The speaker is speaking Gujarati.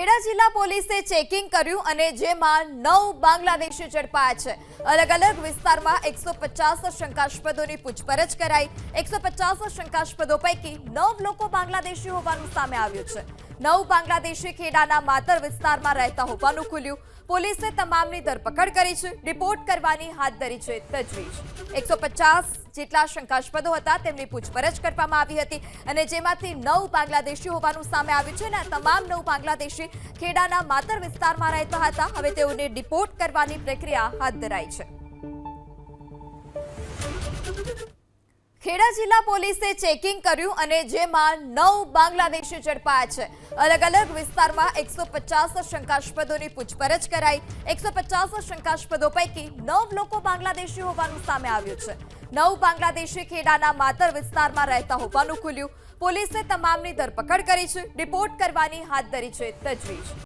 ખેડા જિલ્લા પોલીસે ચેકિંગ કર્યું અને જેમાં 9 બાંગ્લાદેશી ઝડપાયા છે। અલગ અલગ વિસ્તારમાં 150 શંકાસ્પદોની પૂછપરછ કરાઈ। 150 શંકાસ્પદો પૈકી 9 લોકો બાંગ્લાદેશી હોવાનું સામે આવ્યું છે। 9 બાંગ્લાદેશી ખેડાના માતર વિસ્તારમાં રહેતા હોવાનું ખુલ્યું। પોલીસે તમામની ધરપકડ કરી છે। રિપોર્ટ કરવાની હાથ ધરી છે તજવીજ। 150 જેટલા શંકાસ્પદો હતા તેમની પૂછપરછ કરવામાં આવી હતી અને જેમાંથી 9 બાંગ્લાદેશી હોવાનું સામે આવ્યું છે અને તમામ 9 બાંગ્લાદેશી ખેડાના માતર વિસ્તારમાં રહેતા હતા। હવે તેઓને ડિપોર્ટ કરવાની પ્રક્રિયા હાથ ધરાઈ છે। ખેડા જિલ્લા પોલીસે ચેકિંગ કર્યું અને જેમાં 9 બાંગ્લાદેશી ઝડપાયા છે। અલગ અલગ વિસ્તારમાં 150 શંકાસ્પદોની પૂછપરછ કરાઈ। 150 શંકાસ્પદો પૈકી 9 લોકો બાંગ્લાદેશી હોવાનું સામે આવ્યું છે। 9 બાંગ્લાદેશી ખેડાના માતર વિસ્તારમાં રહેતા હોવાનું ખુલ્યું। પોલીસે તમામની ધરપકડ કરી છે। રિપોર્ટ કરવાની હાથ ધરી છે તજવીજ।